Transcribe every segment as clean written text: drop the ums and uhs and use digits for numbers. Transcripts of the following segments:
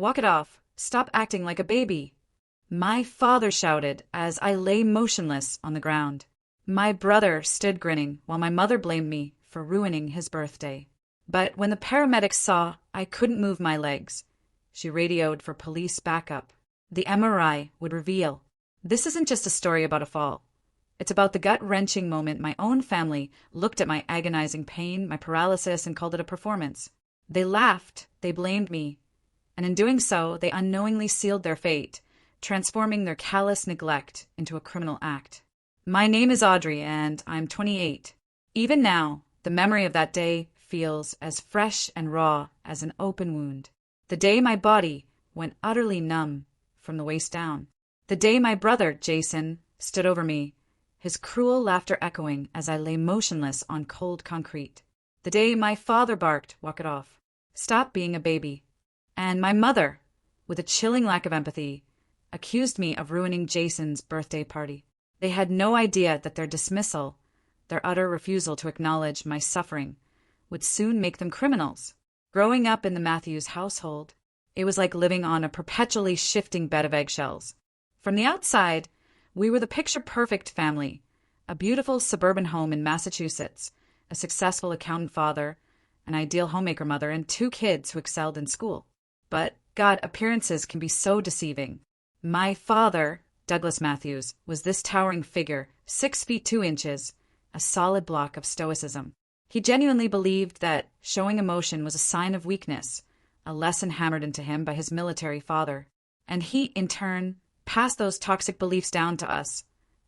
Walk it off. Stop acting like a baby. My father shouted as I lay motionless on the ground. My brother stood grinning while my mother blamed me for ruining his birthday. But when the paramedics saw I couldn't move my legs, she radioed for police backup. The MRI would reveal. This isn't just a story about a fall. It's about the gut-wrenching moment my own family looked at my agonizing pain, my paralysis, and called it a performance. They laughed, they blamed me, and in doing so, they unknowingly sealed their fate, transforming their callous neglect into a criminal act. My name is Audrey, and I'm 28. Even now, the memory of that day feels as fresh and raw as an open wound. The day my body went utterly numb from the waist down. The day my brother, Jason, stood over me, his cruel laughter echoing as I lay motionless on cold concrete. The day my father barked, "Walk it off. Stop being a baby." And my mother, with a chilling lack of empathy, accused me of ruining Jason's birthday party. They had no idea that their dismissal, their utter refusal to acknowledge my suffering, would soon make them criminals. Growing up in the Matthews household, it was like living on a perpetually shifting bed of eggshells. From the outside, we were the picture-perfect family, a beautiful suburban home in Massachusetts, a successful accountant father, an ideal homemaker mother, and 2 kids who excelled in school. But, God, appearances can be so deceiving. My father, Douglas Matthews, was this towering figure, 6 feet 2 inches, a solid block of stoicism. He genuinely believed that showing emotion was a sign of weakness, a lesson hammered into him by his military father. And he, in turn, passed those toxic beliefs down to us,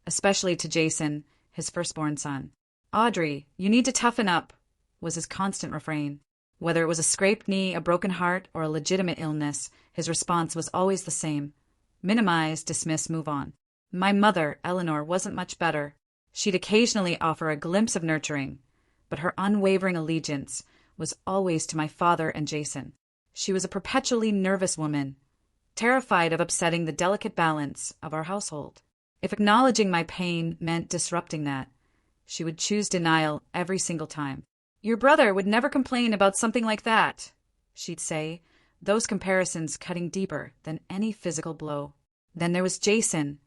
especially to Jason, his firstborn son. "Audrey, you need to toughen up," was his constant refrain. Whether it was a scraped knee, a broken heart, or a legitimate illness, his response was always the same. Minimize, dismiss, move on. My mother, Eleanor, wasn't much better. She'd occasionally offer a glimpse of nurturing, but her unwavering allegiance was always to my father and Jason. She was a perpetually nervous woman, terrified of upsetting the delicate balance of our household. If acknowledging my pain meant disrupting that, she would choose denial every single time. "Your brother would never complain about something like that," she'd say, those comparisons cutting deeper than any physical blow. Then there was Jason,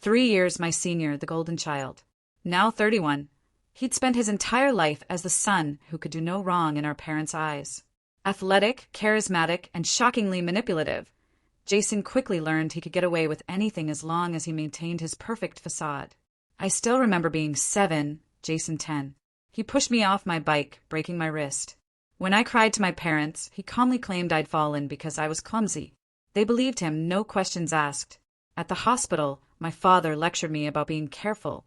3 years my senior, the golden child. Now 31, he'd spent his entire life as the son who could do no wrong in our parents' eyes. Athletic, charismatic, and shockingly manipulative, Jason quickly learned he could get away with anything as long as he maintained his perfect facade. I still remember being 7, Jason 10. He pushed me off my bike, breaking my wrist. When I cried to my parents, he calmly claimed I'd fallen because I was clumsy. They believed him, no questions asked. At the hospital, my father lectured me about being careful.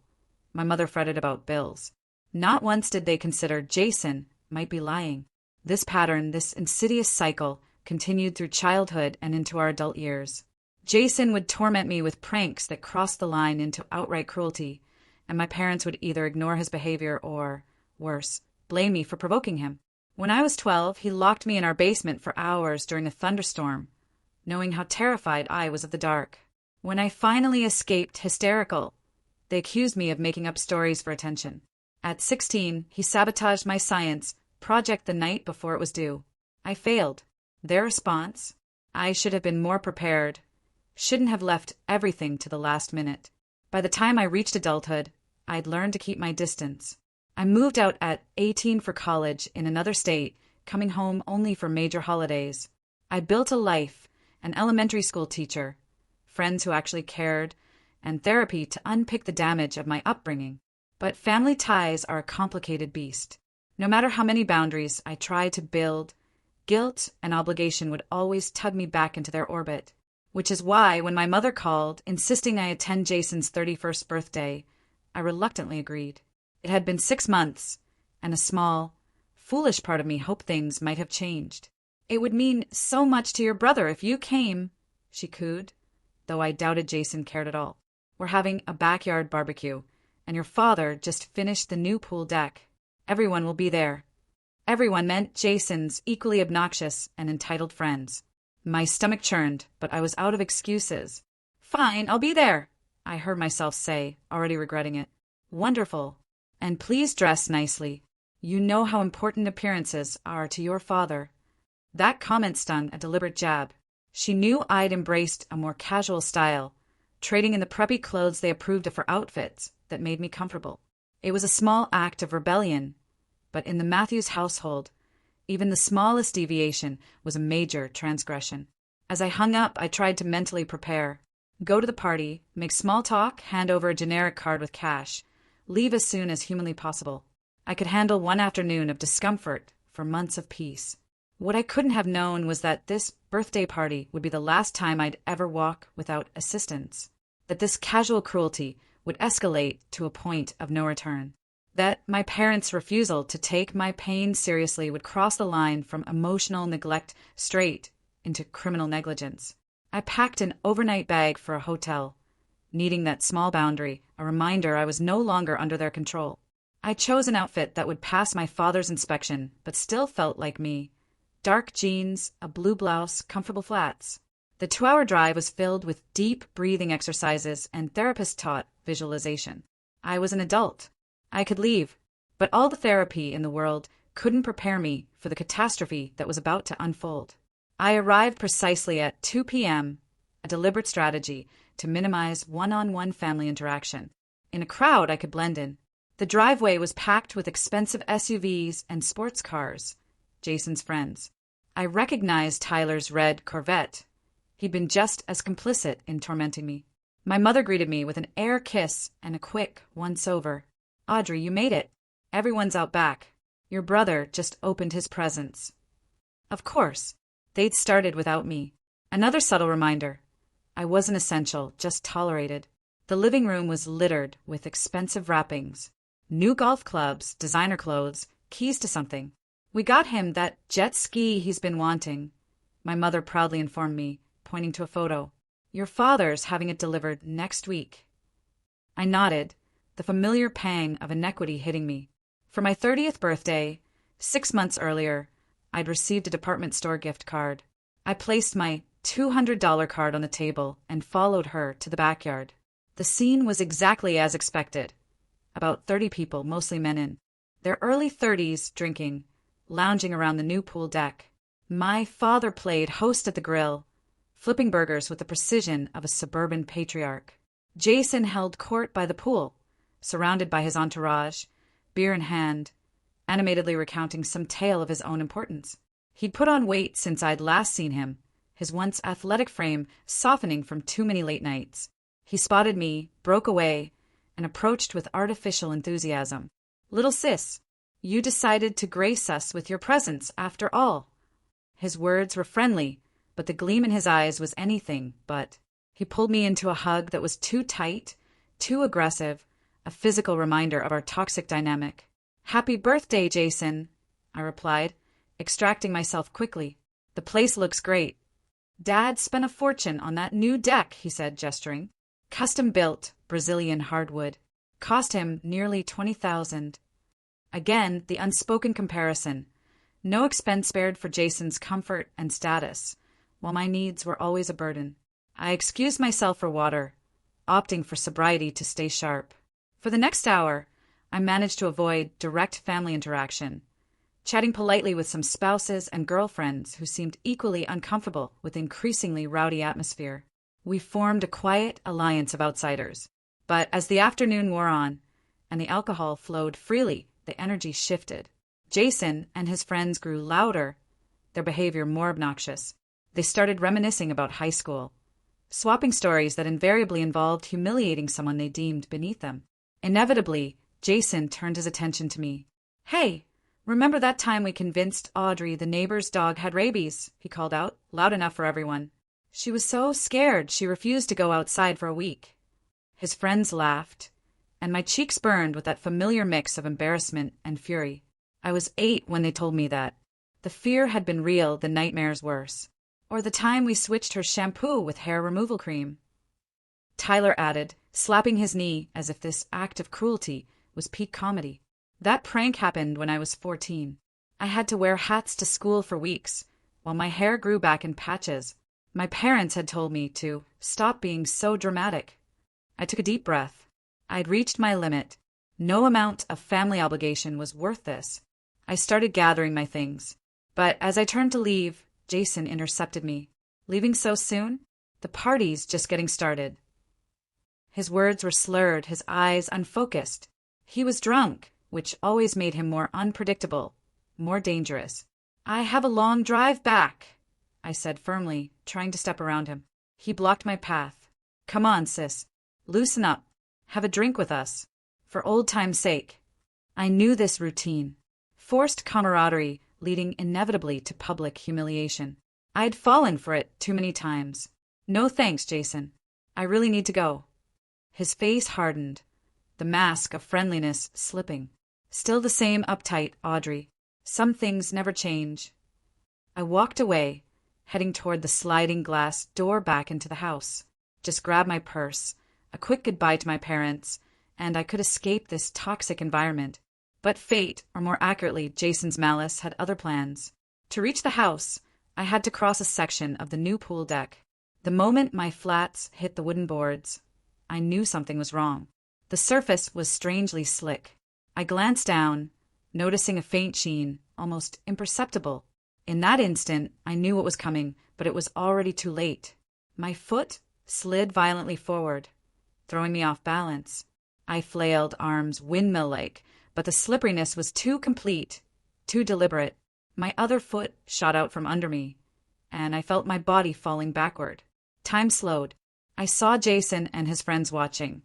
My mother fretted about bills. Not once did they consider Jason might be lying. This pattern, this insidious cycle, continued through childhood and into our adult years. Jason would torment me with pranks that crossed the line into outright cruelty, and my parents would either ignore his behavior or, worse, blame me for provoking him. When I was 12, he locked me in our basement for hours during a thunderstorm, knowing how terrified I was of the dark. When I finally escaped hysterical, they accused me of making up stories for attention. At 16, he sabotaged my science project the night before it was due. I failed. Their response? I should have been more prepared. Shouldn't have left everything to the last minute. By the time I reached adulthood, I'd learned to keep my distance. I moved out at 18 for college in another state, coming home only for major holidays. I built a life, an elementary school teacher, friends who actually cared, and therapy to unpick the damage of my upbringing. But family ties are a complicated beast. No matter how many boundaries I tried to build, guilt and obligation would always tug me back into their orbit. Which is why, when my mother called, insisting I attend Jason's 31st birthday, I reluctantly agreed. It had been 6 months, and a small, foolish part of me hoped things might have changed. "It would mean so much to your brother if you came," she cooed, though I doubted Jason cared at all. "We're having a backyard barbecue, and your father just finished the new pool deck. Everyone will be there." Everyone meant Jason's equally obnoxious and entitled friends. My stomach churned, but I was out of excuses. "Fine, I'll be there," I heard myself say, already regretting it. "Wonderful. And please dress nicely. You know how important appearances are to your father." That comment stung, a deliberate jab. She knew I'd embraced a more casual style, trading in the preppy clothes they approved of for outfits that made me comfortable. It was a small act of rebellion, but in the Matthews household, even the smallest deviation was a major transgression. As I hung up, I tried to mentally prepare. Go to the party, make small talk, hand over a generic card with cash, leave as soon as humanly possible. I could handle one afternoon of discomfort for months of peace. What I couldn't have known was that this birthday party would be the last time I'd ever walk without assistance. That this casual cruelty would escalate to a point of no return. That my parents' refusal to take my pain seriously would cross the line from emotional neglect straight into criminal negligence. I packed an overnight bag for a hotel, needing that small boundary, a reminder I was no longer under their control. I chose an outfit that would pass my father's inspection, but still felt like me. Dark jeans, a blue blouse, comfortable flats. The 2-hour drive was filled with deep breathing exercises and therapist-taught visualization. I was an adult. I could leave, but all the therapy in the world couldn't prepare me for the catastrophe that was about to unfold. I arrived precisely at 2 p.m., a deliberate strategy to minimize one-on-one family interaction. In a crowd, I could blend in. The driveway was packed with expensive SUVs and sports cars, Jason's friends. I recognized Tyler's red Corvette. He'd been just as complicit in tormenting me. My mother greeted me with an air kiss and a quick once-over. "Audrey, you made it. Everyone's out back. Your brother just opened his presents." Of course, they'd started without me. Another subtle reminder. I wasn't essential, just tolerated. The living room was littered with expensive wrappings. New golf clubs, designer clothes, keys to something. "We got him that jet ski he's been wanting," my mother proudly informed me, pointing to a photo. "Your father's having it delivered next week." I nodded, the familiar pang of inequity hitting me. For my 30th birthday, 6 months earlier, I'd received a department store gift card. I placed my $200 card on the table and followed her to the backyard. The scene was exactly as expected. About 30 people, mostly men in their early 30s, drinking, lounging around the new pool deck. My father played host at the grill, flipping burgers with the precision of a suburban patriarch. Jason held court by the pool, surrounded by his entourage, beer in hand, animatedly recounting some tale of his own importance. He'd put on weight since I'd last seen him, his once athletic frame softening from too many late nights. He spotted me, broke away, and approached with artificial enthusiasm. "Little sis, you decided to grace us with your presence after all." His words were friendly, but the gleam in his eyes was anything but. He pulled me into a hug that was too tight, too aggressive, a physical reminder of our toxic dynamic. "Happy birthday, Jason," I replied, extracting myself quickly. "The place looks great." "Dad spent a fortune on that new deck," he said, gesturing. "Custom-built Brazilian hardwood. Cost him nearly $20,000. Again, the unspoken comparison. No expense spared for Jason's comfort and status, while my needs were always a burden. I excused myself for water, opting for sobriety to stay sharp. For the next hour, I managed to avoid direct family interaction, chatting politely with some spouses and girlfriends who seemed equally uncomfortable with the increasingly rowdy atmosphere. We formed a quiet alliance of outsiders. But as the afternoon wore on, and the alcohol flowed freely, the energy shifted. Jason and his friends grew louder, their behavior more obnoxious. They started reminiscing about high school, swapping stories that invariably involved humiliating someone they deemed beneath them. Inevitably, Jason turned his attention to me. "Hey, remember that time we convinced Audrey the neighbor's dog had rabies?" he called out, loud enough for everyone. "She was so scared she refused to go outside for a week." His friends laughed, and my cheeks burned with that familiar mix of embarrassment and fury. I was 8 when they told me that. The fear had been real, the nightmares worse. Or the time we switched her shampoo with hair removal cream. Tyler added, slapping his knee as if this act of cruelty was peak comedy. "That prank happened when I was 14. I had to wear hats to school for weeks, while my hair grew back in patches. My parents had told me to stop being so dramatic." I took a deep breath. I'd reached my limit. No amount of family obligation was worth this. I started gathering my things. But as I turned to leave, Jason intercepted me. Leaving so soon? The party's just getting started. His words were slurred, his eyes unfocused. He was drunk, which always made him more unpredictable, more dangerous. I have a long drive back, I said firmly, trying to step around him. He blocked my path. Come on, sis. Loosen up. Have a drink with us. For old time's sake. I knew this routine. Forced camaraderie leading inevitably to public humiliation. I'd fallen for it too many times. No thanks, Jason. I really need to go. His face hardened, the mask of friendliness slipping. Still the same uptight Audrey. Some things never change. I walked away, heading toward the sliding glass door back into the house. Just grabbed my purse, a quick goodbye to my parents, and I could escape this toxic environment. But fate, or more accurately, Jason's malice, had other plans. To reach the house, I had to cross a section of the new pool deck. The moment my flats hit the wooden boards, I knew something was wrong. The surface was strangely slick. I glanced down, noticing a faint sheen, almost imperceptible. In that instant, I knew what was coming, but it was already too late. My foot slid violently forward, throwing me off balance. I flailed, arms windmill-like, but the slipperiness was too complete, too deliberate. My other foot shot out from under me, and I felt my body falling backward. Time slowed. I saw Jason and his friends watching,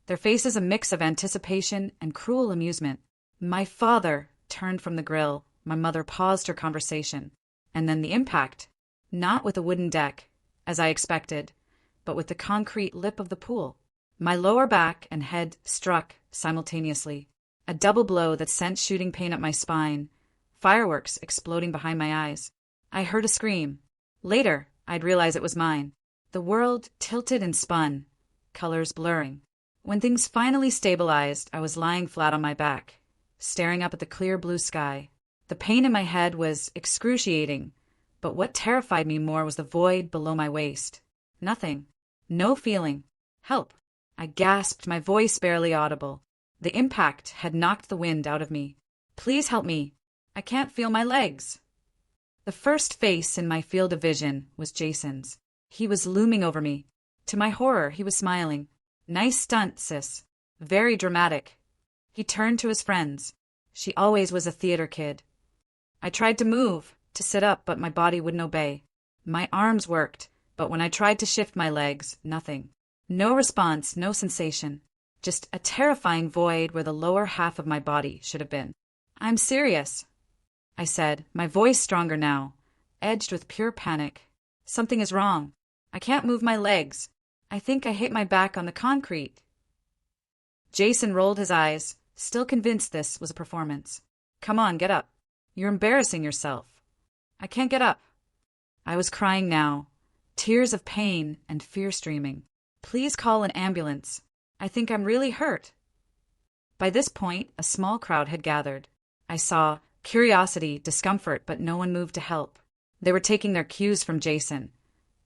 their faces a mix of anticipation and cruel amusement. My father turned from the grill. My mother paused her conversation. And then the impact. Not with a wooden deck, as I expected, but with the concrete lip of the pool. My lower back and head struck simultaneously. A double blow that sent shooting pain up my spine, fireworks exploding behind my eyes. I heard a scream. Later, I'd realize it was mine. The world tilted and spun, colors blurring. When things finally stabilized, I was lying flat on my back, staring up at the clear blue sky. The pain in my head was excruciating, but what terrified me more was the void below my waist. Nothing. No feeling. Help. I gasped, my voice barely audible. The impact had knocked the wind out of me. Please help me. I can't feel my legs. The first face in my field of vision was Jason's. He was looming over me. To my horror, he was smiling. Nice stunt, sis. Very dramatic. He turned to his friends. She always was a theater kid. I tried to move, to sit up, but my body wouldn't obey. My arms worked, but when I tried to shift my legs, nothing. No response, no sensation. Just a terrifying void where the lower half of my body should have been. I'm serious, I said, my voice stronger now, edged with pure panic. Something is wrong. I can't move my legs. I think I hit my back on the concrete. Jason rolled his eyes, still convinced this was a performance. Come on, get up. You're embarrassing yourself. I can't get up. I was crying now, tears of pain and fear streaming. Please call an ambulance. I think I'm really hurt. By this point, a small crowd had gathered. I saw curiosity, discomfort, but no one moved to help. They were taking their cues from Jason,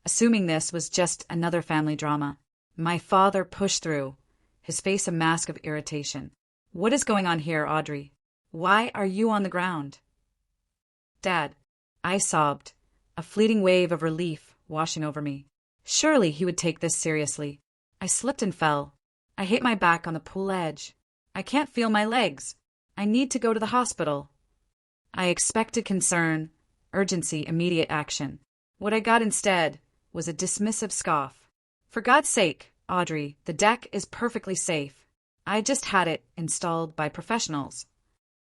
assuming this was just another family drama. My father pushed through, his face a mask of irritation. What is going on here, Audrey? Why are you on the ground? Dad, I sobbed, a fleeting wave of relief washing over me. Surely he would take this seriously. I slipped and fell. I hit my back on the pool edge. I can't feel my legs. I need to go to the hospital. I expected concern, urgency, immediate action. What I got instead was a dismissive scoff. For God's sake, Audrey, the deck is perfectly safe. I just had it installed by professionals.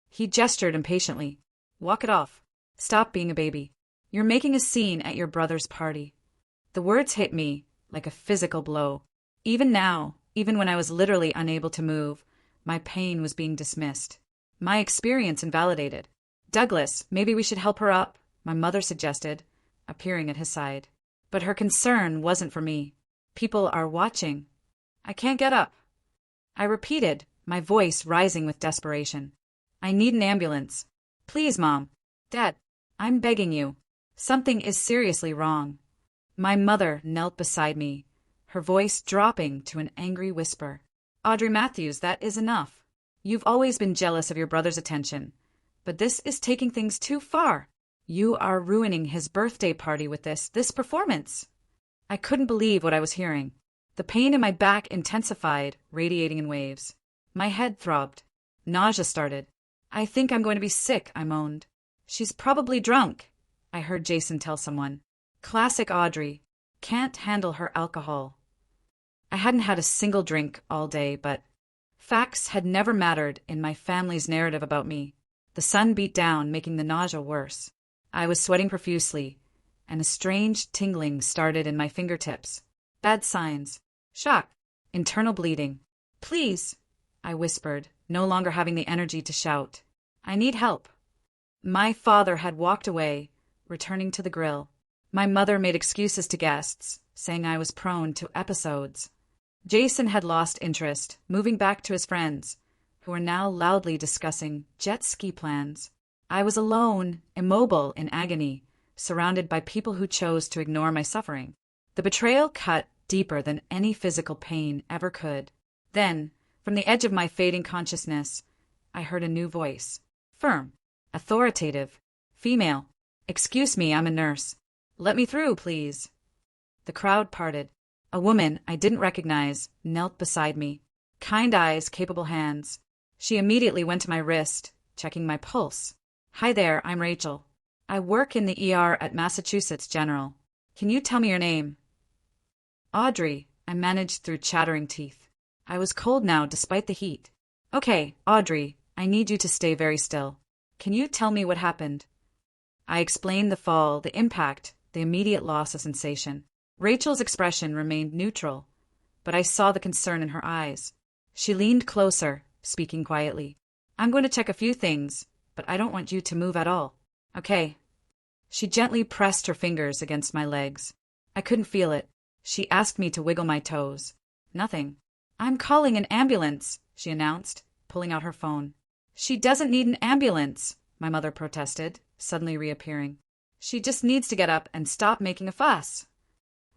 He gestured impatiently. Walk it off. Stop being a baby. You're making a scene at your brother's party. The words hit me like a physical blow. Even now, even when I was literally unable to move, my pain was being dismissed. My experience invalidated. Douglas, maybe we should help her up, my mother suggested, appearing at his side. But her concern wasn't for me. People are watching. I can't get up. I repeated, my voice rising with desperation. I need an ambulance. Please, Mom. Dad, I'm begging you. Something is seriously wrong. My mother knelt beside me, her voice dropping to an angry whisper. Audrey Matthews, that is enough. You've always been jealous of your brother's attention, but this is taking things too far. You are ruining his birthday party with this performance. I couldn't believe what I was hearing. The pain in my back intensified, radiating in waves. My head throbbed. Nausea started. I think I'm going to be sick, I moaned. She's probably drunk, I heard Jason tell someone. Classic Audrey. Can't handle her alcohol. I hadn't had a single drink all day, but facts had never mattered in my family's narrative about me. The sun beat down, making the nausea worse. I was sweating profusely, and a strange tingling started in my fingertips. Bad signs. Shock. Internal bleeding. Please, I whispered, no longer having the energy to shout. I need help. My father had walked away, returning to the grill. My mother made excuses to guests, saying I was prone to episodes. Jason had lost interest, moving back to his friends, who were now loudly discussing jet ski plans. I was alone, immobile in agony, surrounded by people who chose to ignore my suffering. The betrayal cut deeper than any physical pain ever could. Then, from the edge of my fading consciousness, I heard a new voice. Firm. Authoritative. Female. Excuse me, I'm a nurse. Let me through, please. The crowd parted. A woman I didn't recognize knelt beside me. Kind eyes, capable hands. She immediately went to my wrist, checking my pulse. Hi there, I'm Rachel. I work in the ER at Massachusetts General. Can you tell me your name? Audrey, I managed through chattering teeth. I was cold now despite the heat. Okay, Audrey, I need you to stay very still. Can you tell me what happened? I explained the fall, the impact, the immediate loss of sensation. Rachel's expression remained neutral, but I saw the concern in her eyes. She leaned closer, speaking quietly. I'm going to check a few things, but I don't want you to move at all. Okay. She gently pressed her fingers against my legs. I couldn't feel it. She asked me to wiggle my toes. Nothing. I'm calling an ambulance, she announced, pulling out her phone. She doesn't need an ambulance, my mother protested, suddenly reappearing. She just needs to get up and stop making a fuss.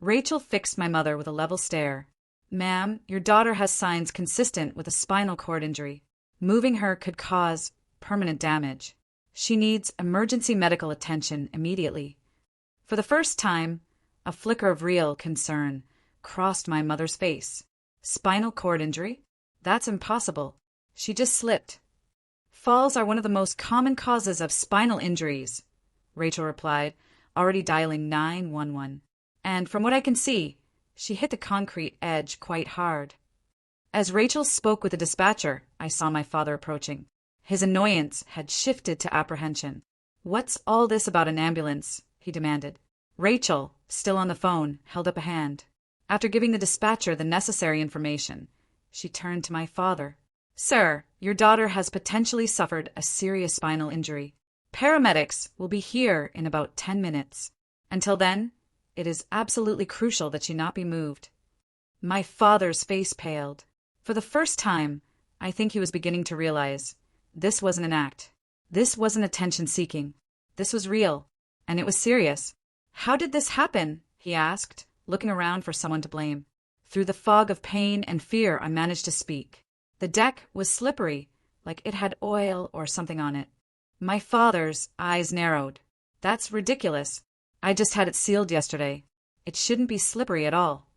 Rachel fixed my mother with a level stare. Ma'am, your daughter has signs consistent with a spinal cord injury. Moving her could cause permanent damage. She needs emergency medical attention immediately. For the first time, a flicker of real concern crossed my mother's face. Spinal cord injury? That's impossible. She just slipped. Falls are one of the most common causes of spinal injuries, Rachel replied, already dialing 911. And from what I can see, she hit the concrete edge quite hard. As Rachel spoke with the dispatcher, I saw my father approaching. His annoyance had shifted to apprehension. What's all this about an ambulance? He demanded. Rachel, still on the phone, held up a hand. After giving the dispatcher the necessary information, she turned to my father. Sir, your daughter has potentially suffered a serious spinal injury. Paramedics will be here in about 10 minutes. Until then, it is absolutely crucial that she not be moved. My father's face paled. For the first time, I think he was beginning to realize this wasn't an act. This wasn't attention-seeking. This was real, and it was serious. How did this happen? He asked, looking around for someone to blame. Through the fog of pain and fear, I managed to speak. The deck was slippery, like it had oil or something on it. My father's eyes narrowed. That's ridiculous. I just had it sealed yesterday. It shouldn't be slippery at all.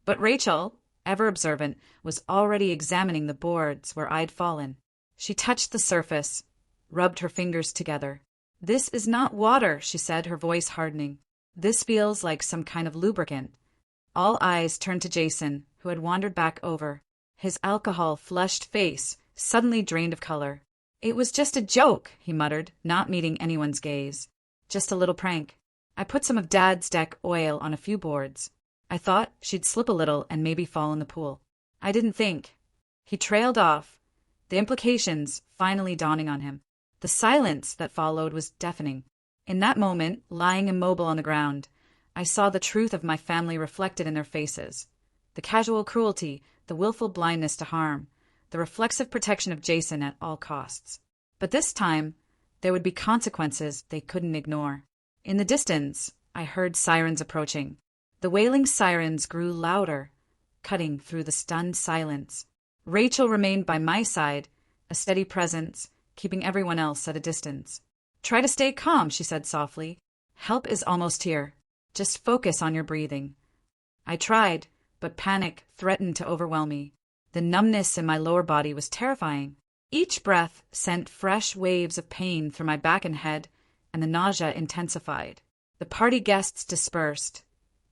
But Rachel, ever observant, was already examining the boards where I'd fallen. She touched the surface, rubbed her fingers together. This is not water, she said, her voice hardening. This feels like some kind of lubricant. All eyes turned to Jason, who had wandered back over. His alcohol-flushed face suddenly drained of color. It was just a joke, he muttered, not meeting anyone's gaze. Just a little prank. I put some of Dad's deck oil on a few boards. I thought she'd slip a little and maybe fall in the pool. I didn't think. He trailed off, the implications finally dawning on him. The silence that followed was deafening. In that moment, lying immobile on the ground, I saw the truth of my family reflected in their faces. The casual cruelty, the willful blindness to harm, the reflexive protection of Jason at all costs. But this time, there would be consequences they couldn't ignore. In the distance, I heard sirens approaching. The wailing sirens grew louder, cutting through the stunned silence. Rachel remained by my side, a steady presence, keeping everyone else at a distance. Try to stay calm, she said softly. Help is almost here. Just focus on your breathing. I tried, but panic threatened to overwhelm me. The numbness in my lower body was terrifying. Each breath sent fresh waves of pain through my back and head, and the nausea intensified. The party guests dispersed,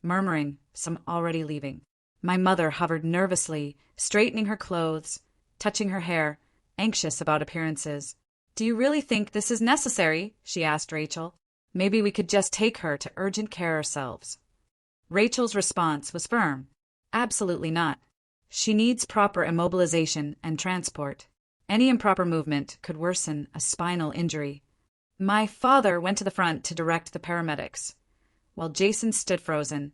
murmuring, some already leaving. My mother hovered nervously, straightening her clothes, touching her hair, anxious about appearances. Do you really think this is necessary? She asked Rachel. Maybe we could just take her to urgent care ourselves. Rachel's response was firm. Absolutely not. She needs proper immobilization and transport. Any improper movement could worsen a spinal injury. My father went to the front to direct the paramedics, while Jason stood frozen,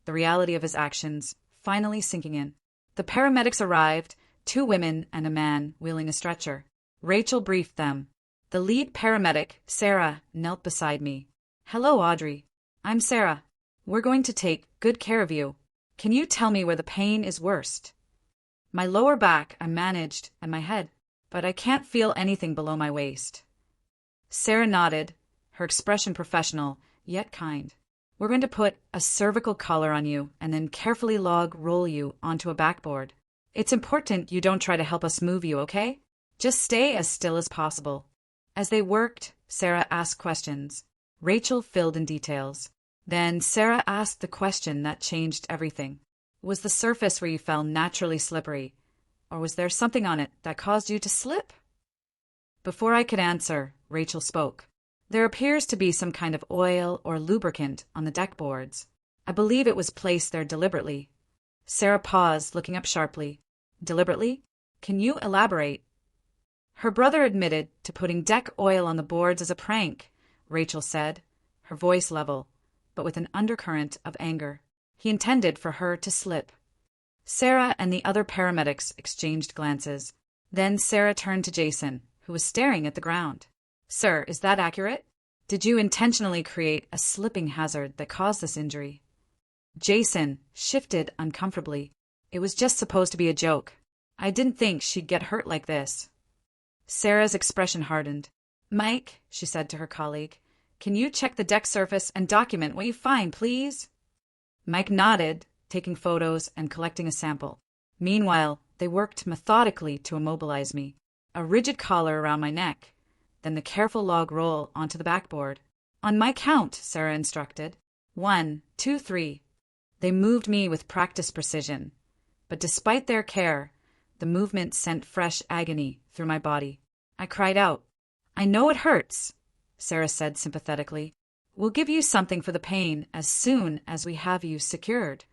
the reality of his actions finally sinking in. The paramedics arrived, 2 women and a man wheeling a stretcher. Rachel briefed them. The lead paramedic, Sarah, knelt beside me. Hello, Audrey. I'm Sarah. We're going to take good care of you. Can you tell me where the pain is worst? My lower back, I managed, and my head, but I can't feel anything below my waist. Sarah nodded, her expression professional, yet kind. We're going to put a cervical collar on you and then carefully roll you onto a backboard. It's important you don't try to help us move you, okay? Just stay as still as possible. As they worked, Sarah asked questions. Rachel filled in details. Then Sarah asked the question that changed everything. Was the surface where you fell naturally slippery, or was there something on it that caused you to slip? Before I could answer, Rachel spoke. There appears to be some kind of oil or lubricant on the deck boards. I believe it was placed there deliberately. Sarah paused, looking up sharply. Deliberately? Can you elaborate? Her brother admitted to putting deck oil on the boards as a prank, Rachel said, her voice level, but with an undercurrent of anger. He intended for her to slip. Sarah and the other paramedics exchanged glances. Then Sarah turned to Jason, who was staring at the ground. Sir, is that accurate? Did you intentionally create a slipping hazard that caused this injury? Jason shifted uncomfortably. It was just supposed to be a joke. I didn't think she'd get hurt like this. Sarah's expression hardened. Mike, she said to her colleague, can you check the deck surface and document what you find, please? Mike nodded, taking photos and collecting a sample. Meanwhile, they worked methodically to immobilize me. A rigid collar around my neck, then the careful log roll onto the backboard. On my count, Sarah instructed. 1, 2, 3. They moved me with practiced precision, but despite their care, the movement sent fresh agony through my body. I cried out. I know it hurts, Sarah said sympathetically. We'll give you something for the pain as soon as we have you secured.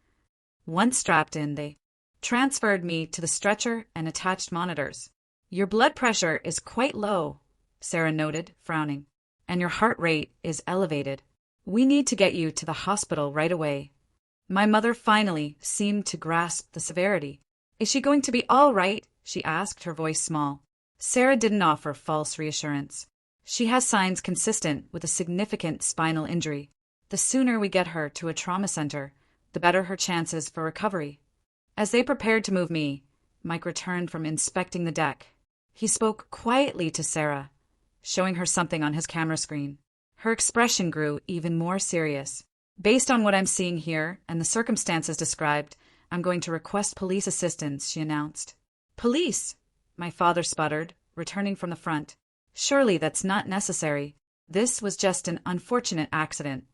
Once strapped in, they transferred me to the stretcher and attached monitors. Your blood pressure is quite low, Sarah noted, frowning, and your heart rate is elevated. We need to get you to the hospital right away. My mother finally seemed to grasp the severity. Is she going to be all right? She asked, her voice small. Sarah didn't offer false reassurance. She has signs consistent with a significant spinal injury. The sooner we get her to a trauma center, the better her chances for recovery. As they prepared to move me, Mike returned from inspecting the deck. He spoke quietly to Sarah, showing her something on his camera screen. Her expression grew even more serious. Based on what I'm seeing here and the circumstances described, I'm going to request police assistance, she announced. Police? My father sputtered, returning from the front. Surely that's not necessary. This was just an unfortunate accident.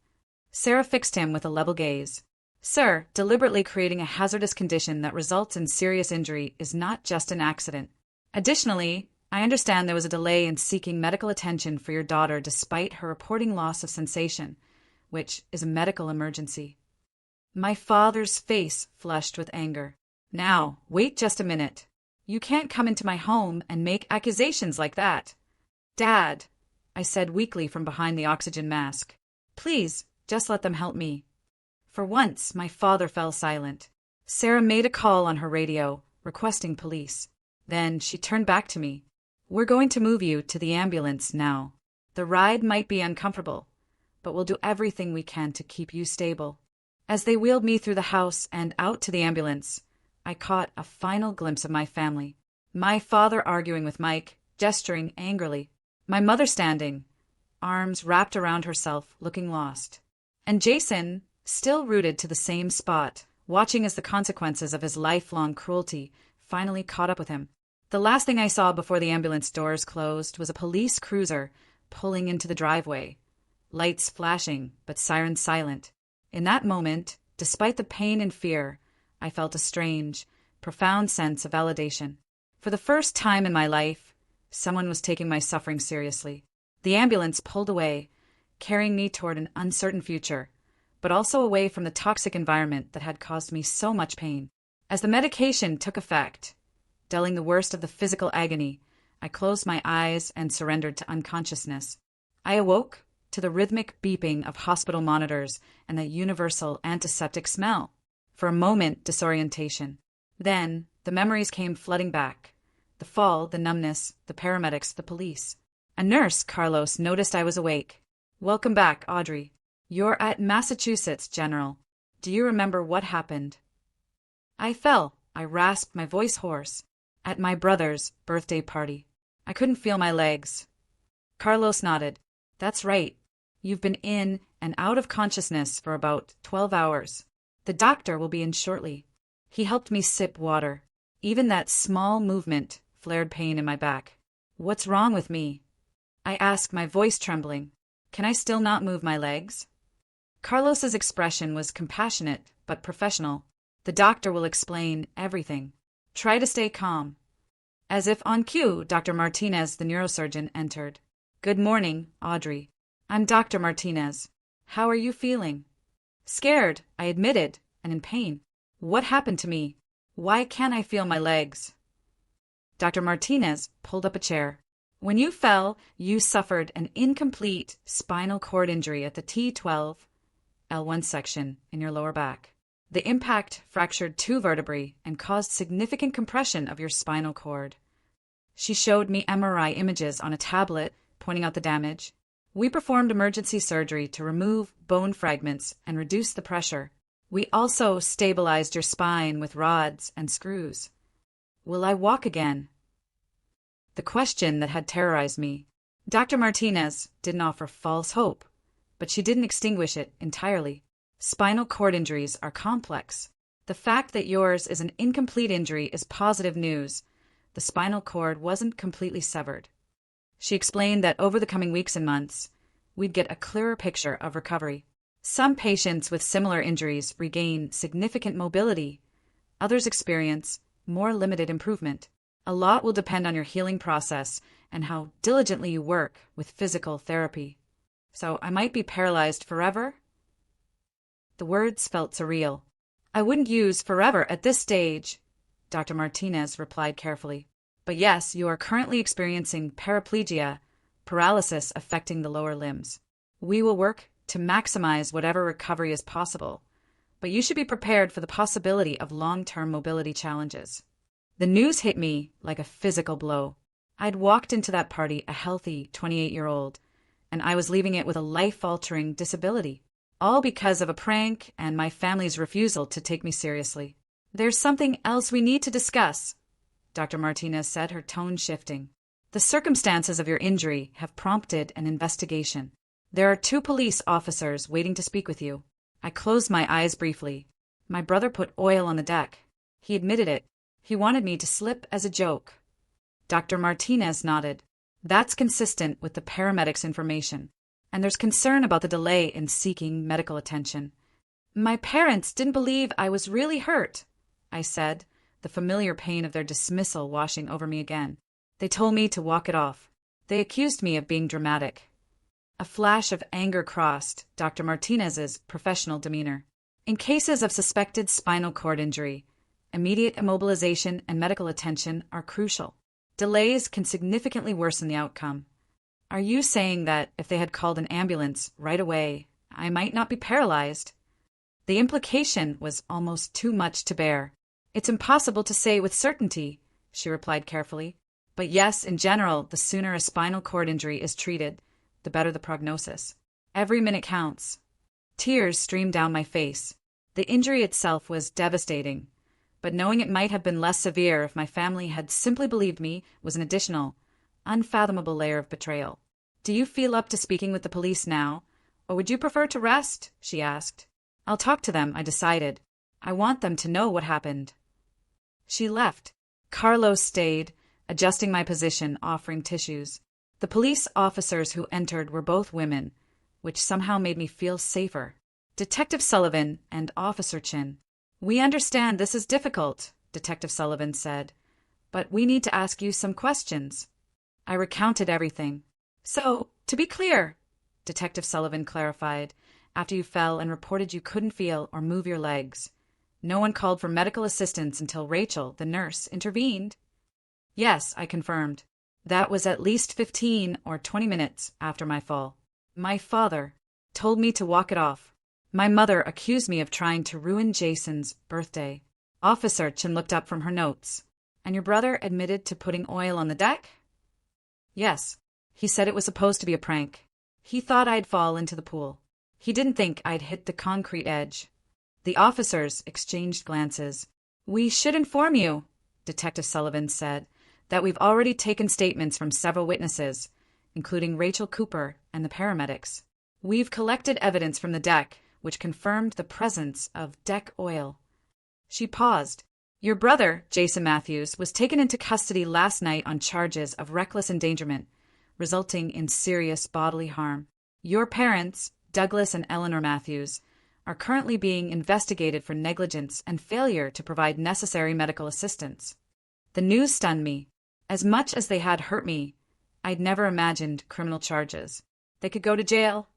Sarah fixed him with a level gaze. Sir, deliberately creating a hazardous condition that results in serious injury is not just an accident. Additionally, I understand there was a delay in seeking medical attention for your daughter despite her reporting loss of sensation, which is a medical emergency. My father's face flushed with anger. Now, wait just a minute. You can't come into my home and make accusations like that. Dad, I said weakly from behind the oxygen mask. Please, just let them help me. For once, my father fell silent. Sarah made a call on her radio, requesting police. Then she turned back to me. We're going to move you to the ambulance now. The ride might be uncomfortable, but we'll do everything we can to keep you stable. As they wheeled me through the house and out to the ambulance, I caught a final glimpse of my family. My father arguing with Mike, gesturing angrily. My mother standing, arms wrapped around herself, looking lost. And Jason, still rooted to the same spot, watching as the consequences of his lifelong cruelty finally caught up with him. The last thing I saw before the ambulance doors closed was a police cruiser pulling into the driveway, lights flashing but sirens silent. In that moment, despite the pain and fear, I felt a strange, profound sense of validation. For the first time in my life, someone was taking my suffering seriously. The ambulance pulled away, carrying me toward an uncertain future, but also away from the toxic environment that had caused me so much pain. As the medication took effect, dulling the worst of the physical agony, I closed my eyes and surrendered to unconsciousness. I awoke to the rhythmic beeping of hospital monitors and the universal antiseptic smell. For a moment, disorientation. Then, the memories came flooding back. The fall, the numbness, the paramedics, the police. A nurse, Carlos, noticed I was awake. "Welcome back, Audrey. You're at Massachusetts, General. Do you remember what happened?" I fell. I rasped, my voice hoarse. "At my brother's birthday party. I couldn't feel my legs." Carlos nodded. "That's right. You've been in and out of consciousness for about 12 hours. The doctor will be in shortly." He helped me sip water. Even that small movement flared pain in my back. "What's wrong with me?" I asked, my voice trembling. "Can I still not move my legs?" Carlos's expression was compassionate but professional. "The doctor will explain everything. Try to stay calm." As if on cue, Dr. Martinez, the neurosurgeon, entered. "Good morning, Audrey. I'm Dr. Martinez. How are you feeling?" "Scared," I admitted, "and in pain. What happened to me? Why can't I feel my legs?" Dr. Martinez pulled up a chair. "When you fell, you suffered an incomplete spinal cord injury at the T12, L1 section in your lower back. The impact fractured 2 vertebrae and caused significant compression of your spinal cord." She showed me MRI images on a tablet, pointing out the damage. "We performed emergency surgery to remove bone fragments and reduce the pressure. We also stabilized your spine with rods and screws. Will I walk again?" The question that had terrorized me. Dr. Martinez didn't offer false hope, but she didn't extinguish it entirely. Spinal cord injuries are complex. The fact that yours is an incomplete injury is positive news. The spinal cord wasn't completely severed. She explained that over the coming weeks and months, we'd get a clearer picture of recovery. Some patients with similar injuries regain significant mobility. Others experience more limited improvement. A lot will depend on your healing process and how diligently you work with physical therapy. So I might be paralyzed forever? The words felt surreal. "I wouldn't use forever at this stage," Dr. Martinez replied carefully. "But yes, you are currently experiencing paraplegia, paralysis affecting the lower limbs. We will work to maximize whatever recovery is possible, but you should be prepared for the possibility of long-term mobility challenges." The news hit me like a physical blow. I'd walked into that party a healthy 28-year-old, and I was leaving it with a life-altering disability. All because of a prank and my family's refusal to take me seriously. "There's something else we need to discuss," Dr. Martinez said, her tone shifting. "The circumstances of your injury have prompted an investigation. There are 2 police officers waiting to speak with you." I closed my eyes briefly. My brother put oil on the deck. He admitted it. He wanted me to slip as a joke. Dr. Martinez nodded. "That's consistent with the paramedics' information. And there's concern about the delay in seeking medical attention." "My parents didn't believe I was really hurt," I said, the familiar pain of their dismissal washing over me again. "They told me to walk it off. They accused me of being dramatic." A flash of anger crossed Dr. Martinez's professional demeanor. "In cases of suspected spinal cord injury, immediate immobilization and medical attention are crucial. Delays can significantly worsen the outcome. Are you saying that if they had called an ambulance right away, I might not be paralyzed?" The implication was almost too much to bear. "It's impossible to say with certainty," she replied carefully. "But yes, in general, the sooner a spinal cord injury is treated, the better the prognosis. Every minute counts." Tears streamed down my face. The injury itself was devastating, but knowing it might have been less severe if my family had simply believed me was an additional, unfathomable layer of betrayal. Do you feel up to speaking with the police now, or would you prefer to rest? She asked. I'll talk to them, I decided. I want them to know what happened. She left. Carlos stayed, adjusting my position, offering tissues. The police officers who entered were both women, which somehow made me feel safer. Detective Sullivan and Officer Chin. We understand this is difficult, Detective Sullivan said, but we need to ask you some questions. I recounted everything. So, to be clear, Detective Sullivan clarified, after you fell and reported you couldn't feel or move your legs. No one called for medical assistance until Rachel, the nurse, intervened. Yes, I confirmed. That was at least 15 or 20 minutes after my fall. My father told me to walk it off. My mother accused me of trying to ruin Jason's birthday. Officer Chin looked up from her notes. And your brother admitted to putting oil on the deck? Yes. He said it was supposed to be a prank. He thought I'd fall into the pool. He didn't think I'd hit the concrete edge. The officers exchanged glances. We should inform you, Detective Sullivan said, that we've already taken statements from several witnesses, including Rachel Cooper and the paramedics. We've collected evidence from the deck, which confirmed the presence of deck oil. She paused. Your brother, Jason Matthews, was taken into custody last night on charges of reckless endangerment, resulting in serious bodily harm. Your parents, Douglas and Eleanor Matthews, are currently being investigated for negligence and failure to provide necessary medical assistance. The news stunned me. As much as they had hurt me, I'd never imagined criminal charges. They could go to jail?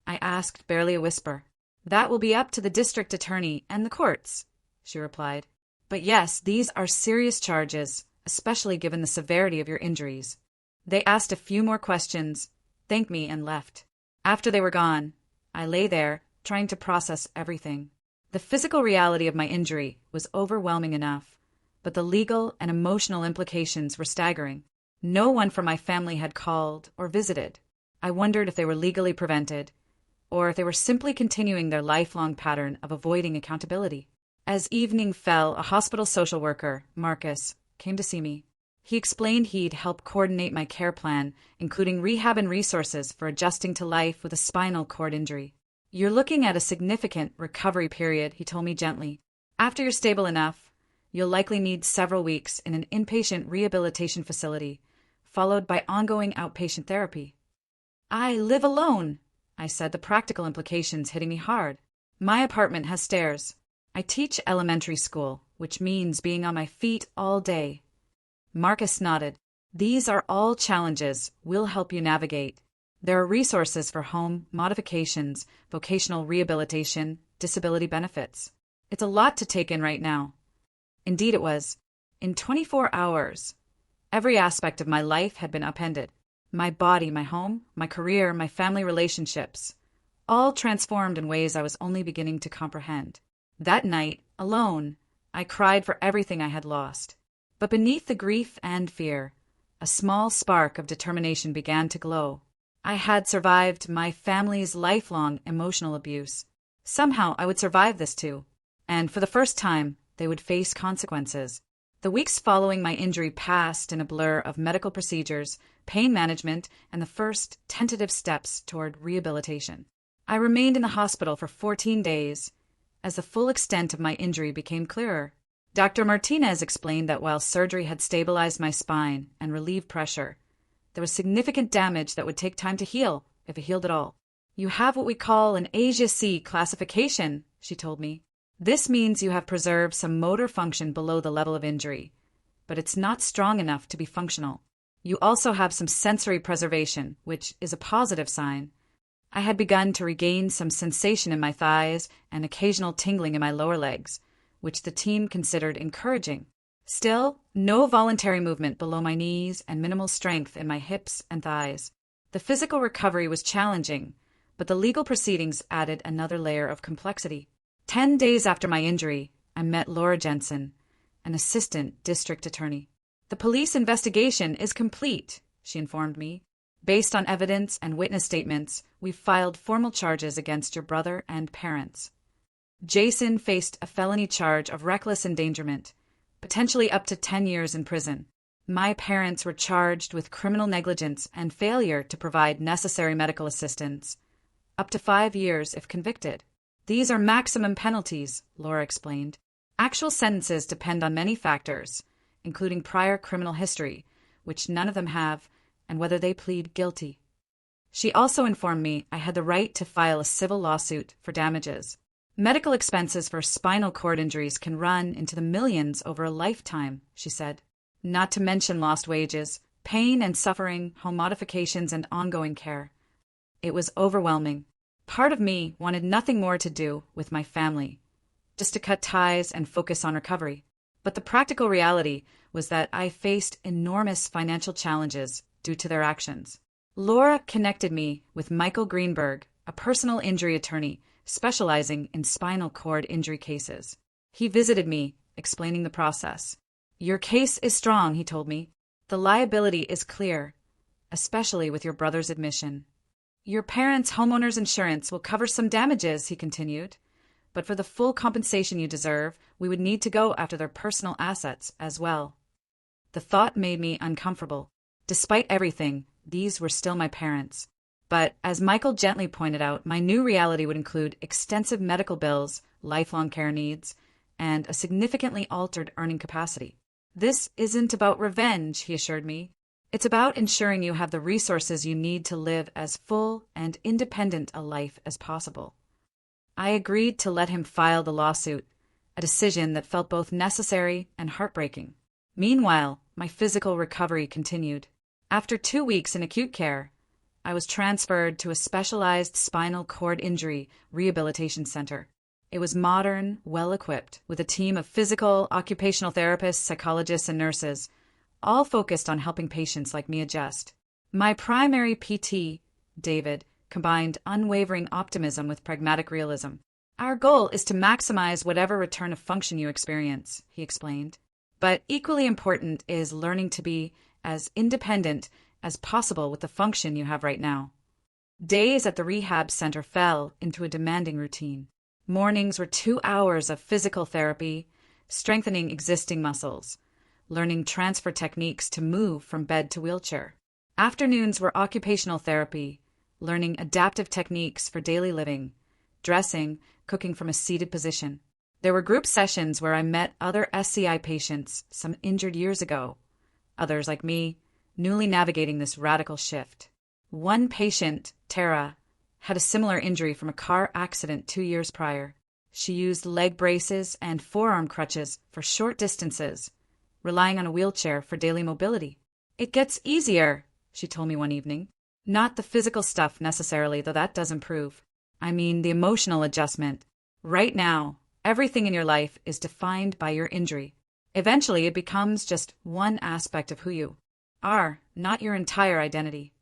I asked, barely a whisper. That will be up to the district attorney and the courts, she replied. But yes, these are serious charges, especially given the severity of your injuries. They asked a few more questions, thanked me, and left. After they were gone, I lay there, trying to process everything. The physical reality of my injury was overwhelming enough, but the legal and emotional implications were staggering. No one from my family had called or visited. I wondered if they were legally prevented, or if they were simply continuing their lifelong pattern of avoiding accountability. As evening fell, a hospital social worker, Marcus, came to see me. He explained he'd help coordinate my care plan, including rehab and resources for adjusting to life with a spinal cord injury. You're looking at a significant recovery period, he told me gently. After you're stable enough, you'll likely need several weeks in an inpatient rehabilitation facility, followed by ongoing outpatient therapy. I live alone, I said, the practical implications hitting me hard. My apartment has stairs. I teach elementary school, which means being on my feet all day. Marcus nodded. These are all challenges we'll help you navigate. There are resources for home modifications, vocational rehabilitation, disability benefits. It's a lot to take in right now. Indeed it was. In 24 hours, every aspect of my life had been upended. My body, my home, my career, my family relationships, all transformed in ways I was only beginning to comprehend. That night, alone, I cried for everything I had lost. But beneath the grief and fear, a small spark of determination began to glow. I had survived my family's lifelong emotional abuse. Somehow I would survive this too. And for the first time, they would face consequences. The weeks following my injury passed in a blur of medical procedures, pain management, and the first tentative steps toward rehabilitation. I remained in the hospital for 14 days, as the full extent of my injury became clearer. Dr. Martinez explained that while surgery had stabilized my spine and relieved pressure, there was significant damage that would take time to heal, if it healed at all. You have what we call an ASIA-C classification, she told me. This means you have preserved some motor function below the level of injury, but it's not strong enough to be functional. You also have some sensory preservation, which is a positive sign. I had begun to regain some sensation in my thighs and occasional tingling in my lower legs, which the team considered encouraging. Still, no voluntary movement below my knees and minimal strength in my hips and thighs. The physical recovery was challenging, but the legal proceedings added another layer of complexity. 10 days after my injury, I met Laura Jensen, an assistant district attorney. The police investigation is complete, she informed me. Based on evidence and witness statements, we've filed formal charges against your brother and parents. Jason faced a felony charge of reckless endangerment, potentially up to 10 years in prison. My parents were charged with criminal negligence and failure to provide necessary medical assistance, up to 5 years if convicted. These are maximum penalties, Laura explained. Actual sentences depend on many factors, including prior criminal history, which none of them have, and whether they plead guilty. She also informed me I had the right to file a civil lawsuit for damages. Medical expenses for spinal cord injuries can run into the millions over a lifetime, she said. Not to mention lost wages, pain and suffering, home modifications, and ongoing care. It was overwhelming. Part of me wanted nothing more to do with my family, just to cut ties and focus on recovery. But the practical reality was that I faced enormous financial challenges due to their actions. Laura connected me with Michael Greenberg, a personal injury attorney specializing in spinal cord injury cases. He visited me, explaining the process. Your case is strong, he told me. The liability is clear, especially with your brother's admission. Your parents' homeowner's insurance will cover some damages, he continued. But for the full compensation you deserve, we would need to go after their personal assets as well. The thought made me uncomfortable. Despite everything, these were still my parents. But, as Michael gently pointed out, my new reality would include extensive medical bills, lifelong care needs, and a significantly altered earning capacity. This isn't about revenge, he assured me. It's about ensuring you have the resources you need to live as full and independent a life as possible. I agreed to let him file the lawsuit, a decision that felt both necessary and heartbreaking. Meanwhile, my physical recovery continued. After 2 weeks in acute care, I was transferred to a specialized spinal cord injury rehabilitation center. It was modern, well-equipped, with a team of physical, occupational therapists, psychologists, and nurses, all focused on helping patients like me adjust. My primary PT, David, combined unwavering optimism with pragmatic realism. Our goal is to maximize whatever return of function you experience, he explained. But equally important is learning to be as independent as possible with the function you have right now. Days at the rehab center fell into a demanding routine. Mornings were 2 hours of physical therapy, strengthening existing muscles, learning transfer techniques to move from bed to wheelchair. Afternoons were occupational therapy, learning adaptive techniques for daily living, dressing, cooking from a seated position. There were group sessions where I met other SCI patients, some injured years ago, others like me, newly navigating this radical shift. One patient, Tara, had a similar injury from a car accident 2 years prior. She used leg braces and forearm crutches for short distances, relying on a wheelchair for daily mobility. It gets easier, she told me one evening. Not the physical stuff necessarily, though that does improve. I mean the emotional adjustment. Right now, everything in your life is defined by your injury. Eventually, it becomes just one aspect of who you are, not your entire identity.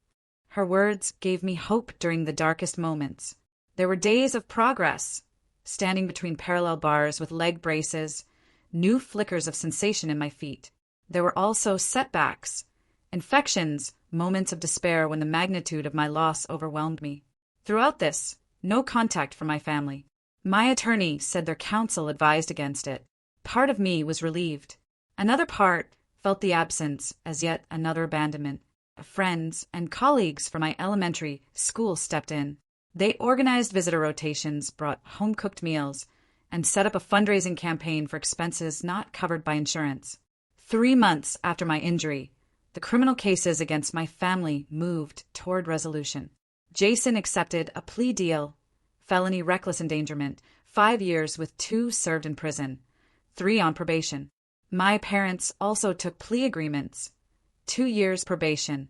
Her words gave me hope during the darkest moments. There were days of progress, standing between parallel bars with leg braces, new flickers of sensation in my feet. There were also setbacks, infections, moments of despair when the magnitude of my loss overwhelmed me. Throughout this, no contact from my family. My attorney said their counsel advised against it. Part of me was relieved. Another part felt the absence as yet another abandonment. Friends and colleagues from my elementary school stepped in. They organized visitor rotations, brought home-cooked meals, and set up a fundraising campaign for expenses not covered by insurance. 3 months after my injury, the criminal cases against my family moved toward resolution. Jason accepted a plea deal, felony reckless endangerment, 5 years with 2 served in prison, 3 on probation. My parents also took plea agreements, 2 years probation,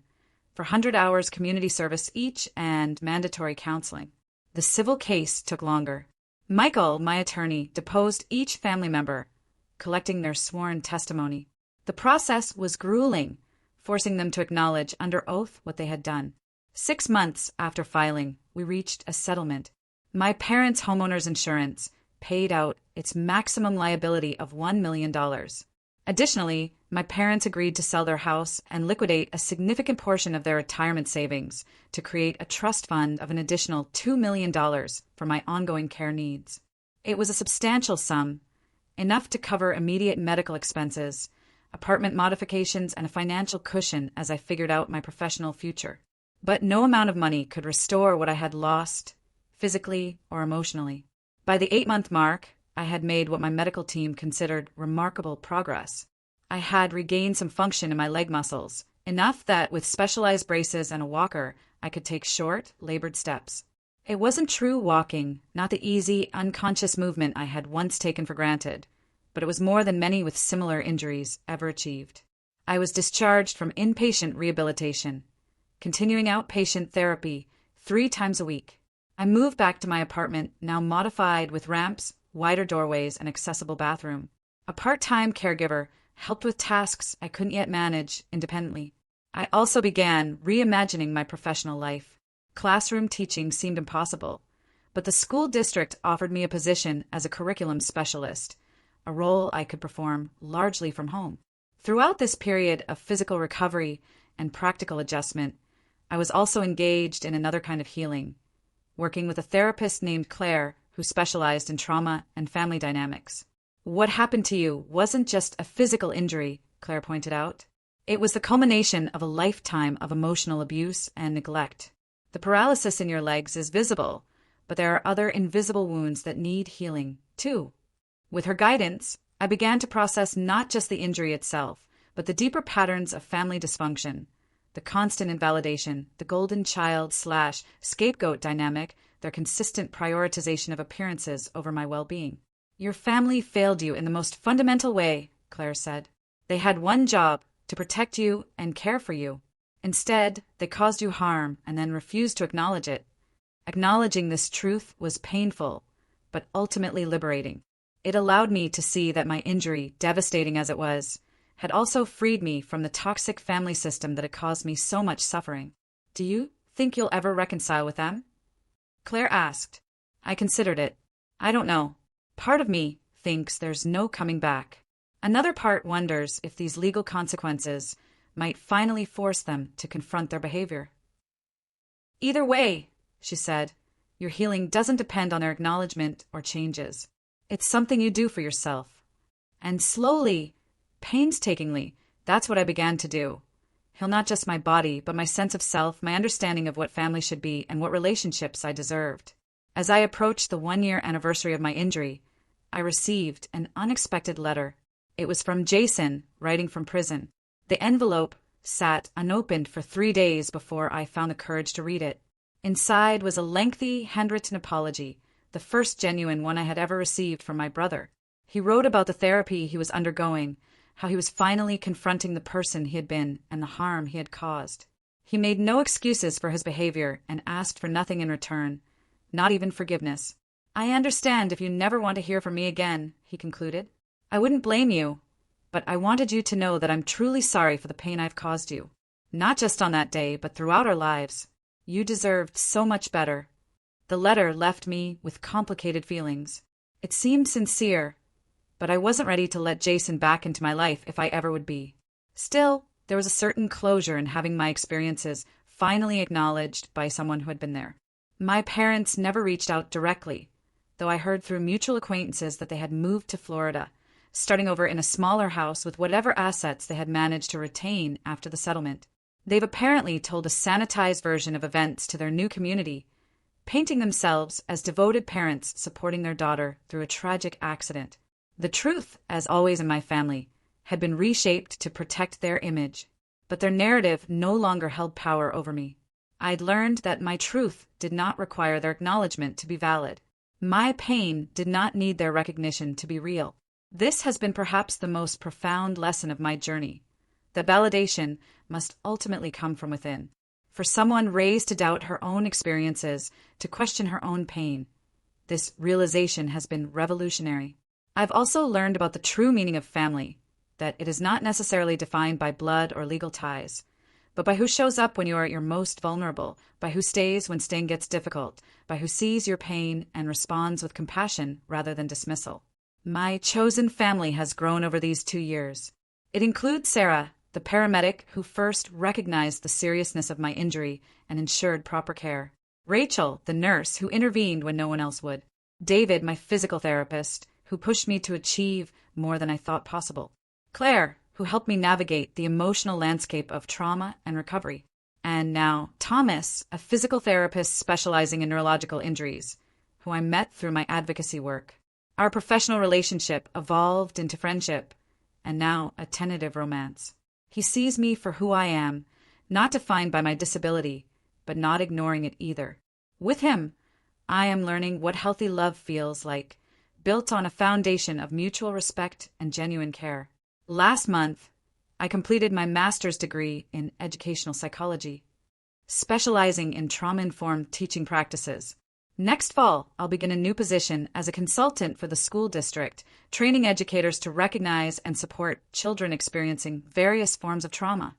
for 100 hours community service each and mandatory counseling. The civil case took longer. Michael, my attorney, deposed each family member, collecting their sworn testimony. The process was grueling, forcing them to acknowledge under oath what they had done. 6 months after filing, we reached a settlement. My parents' homeowner's insurance paid out its maximum liability of $1 million. Additionally, my parents agreed to sell their house and liquidate a significant portion of their retirement savings to create a trust fund of an additional $2 million for my ongoing care needs. It was a substantial sum, enough to cover immediate medical expenses, apartment modifications, and a financial cushion as I figured out my professional future. But no amount of money could restore what I had lost, physically or emotionally. By the 8-month mark, I had made what my medical team considered remarkable progress. I had regained some function in my leg muscles, enough that with specialized braces and a walker, I could take short, labored steps. It wasn't true walking, not the easy, unconscious movement I had once taken for granted, but it was more than many with similar injuries ever achieved. I was discharged from inpatient rehabilitation, continuing outpatient therapy 3 times a week. I moved back to my apartment, now modified with ramps, wider doorways, and accessible bathroom. A part-time caregiver helped with tasks I couldn't yet manage independently. I also began reimagining my professional life. Classroom teaching seemed impossible, but the school district offered me a position as a curriculum specialist, a role I could perform largely from home. Throughout this period of physical recovery and practical adjustment, I was also engaged in another kind of healing, working with a therapist named Claire who specialized in trauma and family dynamics. What happened to you wasn't just a physical injury, Claire pointed out. It was the culmination of a lifetime of emotional abuse and neglect. The paralysis in your legs is visible, but there are other invisible wounds that need healing, too. With her guidance, I began to process not just the injury itself, but the deeper patterns of family dysfunction, the constant invalidation, the golden child/scapegoat dynamic, their consistent prioritization of appearances over my well-being. Your family failed you in the most fundamental way, Claire said. They had one job, to protect you and care for you. Instead, they caused you harm and then refused to acknowledge it. Acknowledging this truth was painful, but ultimately liberating. It allowed me to see that my injury, devastating as it was, had also freed me from the toxic family system that had caused me so much suffering. Do you think you'll ever reconcile with them? Claire asked. I considered it. I don't know. Part of me thinks there's no coming back. Another part wonders if these legal consequences might finally force them to confront their behavior. Either way, she said, your healing doesn't depend on their acknowledgement or changes. It's something you do for yourself. And slowly, painstakingly, that's what I began to do. Heal not just my body, but my sense of self, my understanding of what family should be, and what relationships I deserved. As I approached the 1-year anniversary of my injury, I received an unexpected letter. It was from Jason, writing from prison. The envelope sat unopened for 3 days before I found the courage to read it. Inside was a lengthy, handwritten apology, the first genuine one I had ever received from my brother. He wrote about the therapy he was undergoing, how he was finally confronting the person he had been and the harm he had caused. He made no excuses for his behavior and asked for nothing in return, not even forgiveness. I understand if you never want to hear from me again, he concluded. I wouldn't blame you, but I wanted you to know that I'm truly sorry for the pain I've caused you. Not just on that day, but throughout our lives. You deserved so much better. The letter left me with complicated feelings. It seemed sincere, but I wasn't ready to let Jason back into my life if I ever would be. Still, there was a certain closure in having my experiences finally acknowledged by someone who had been there. My parents never reached out directly, though I heard through mutual acquaintances that they had moved to Florida, starting over in a smaller house with whatever assets they had managed to retain after the settlement. They've apparently told a sanitized version of events to their new community, painting themselves as devoted parents supporting their daughter through a tragic accident. The truth, as always in my family, had been reshaped to protect their image, but their narrative no longer held power over me. I'd learned that my truth did not require their acknowledgement to be valid. My pain did not need their recognition to be real. This has been perhaps the most profound lesson of my journey, that validation must ultimately come from within. For someone raised to doubt her own experiences, to question her own pain, this realization has been revolutionary. I've also learned about the true meaning of family, that it is not necessarily defined by blood or legal ties, but by who shows up when you are at your most vulnerable, by who stays when staying gets difficult, by who sees your pain and responds with compassion rather than dismissal. My chosen family has grown over these 2 years. It includes Sarah, the paramedic who first recognized the seriousness of my injury and ensured proper care. Rachel, the nurse who intervened when no one else would. David, my physical therapist, who pushed me to achieve more than I thought possible. Claire, who helped me navigate the emotional landscape of trauma and recovery. And now Thomas, a physical therapist specializing in neurological injuries, who I met through my advocacy work. Our professional relationship evolved into friendship, and now a tentative romance. He sees me for who I am, not defined by my disability, but not ignoring it either. With him, I am learning what healthy love feels like, built on a foundation of mutual respect and genuine care. Last month, I completed my master's degree in educational psychology, specializing in trauma-informed teaching practices. Next fall, I'll begin a new position as a consultant for the school district, training educators to recognize and support children experiencing various forms of trauma,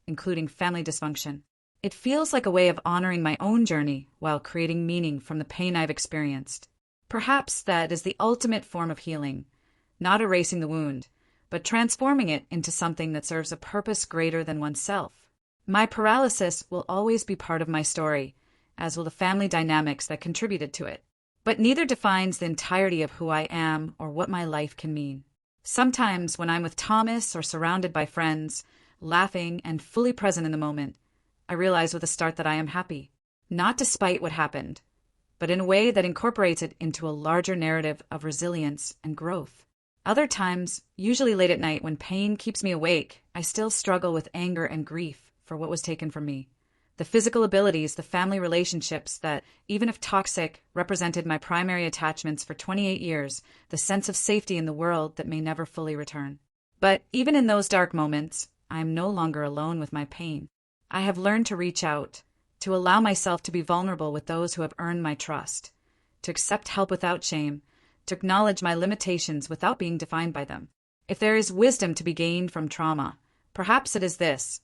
including family dysfunction. It feels like a way of honoring my own journey while creating meaning from the pain I've experienced. Perhaps that is the ultimate form of healing, not erasing the wound, but transforming it into something that serves a purpose greater than oneself. My paralysis will always be part of my story, as will the family dynamics that contributed to it. But neither defines the entirety of who I am or what my life can mean. Sometimes when I'm with Thomas or surrounded by friends, laughing and fully present in the moment, I realize with a start that I am happy, not despite what happened, but in a way that incorporates it into a larger narrative of resilience and growth. Other times, usually late at night when pain keeps me awake, I still struggle with anger and grief for what was taken from me. The physical abilities, the family relationships that, even if toxic, represented my primary attachments for 28 years, the sense of safety in the world that may never fully return. But even in those dark moments, I am no longer alone with my pain. I have learned to reach out, to allow myself to be vulnerable with those who have earned my trust, to accept help without shame, to acknowledge my limitations without being defined by them. If there is wisdom to be gained from trauma, perhaps it is this,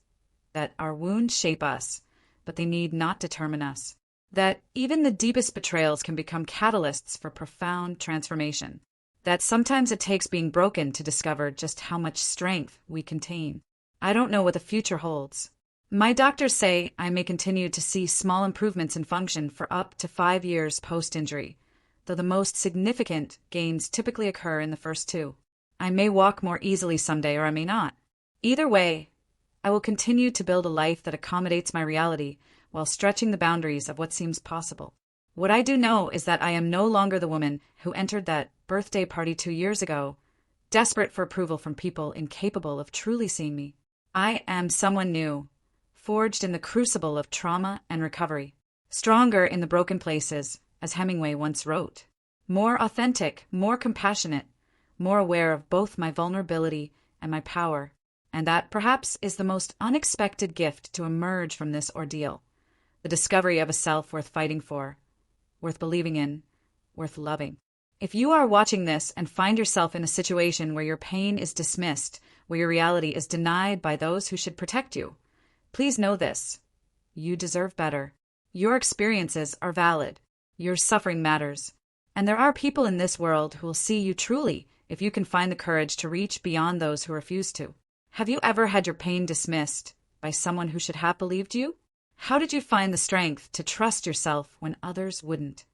that our wounds shape us, but they need not determine us. That even the deepest betrayals can become catalysts for profound transformation. That sometimes it takes being broken to discover just how much strength we contain. I don't know what the future holds. My doctors say I may continue to see small improvements in function for up to 5 years post-injury, though the most significant gains typically occur in the first 2. I may walk more easily someday, or I may not. Either way, I will continue to build a life that accommodates my reality while stretching the boundaries of what seems possible. What I do know is that I am no longer the woman who entered that birthday party 2 years ago, desperate for approval from people incapable of truly seeing me. I am someone new, forged in the crucible of trauma and recovery, stronger in the broken places, as Hemingway once wrote, more authentic, more compassionate, more aware of both my vulnerability and my power. And that, perhaps, is the most unexpected gift to emerge from this ordeal. The discovery of a self worth fighting for, worth believing in, worth loving. If you are watching this and find yourself in a situation where your pain is dismissed, where your reality is denied by those who should protect you, please know this. You deserve better. Your experiences are valid. Your suffering matters. And there are people in this world who will see you truly if you can find the courage to reach beyond those who refuse to. Have you ever had your pain dismissed by someone who should have believed you? How did you find the strength to trust yourself when others wouldn't?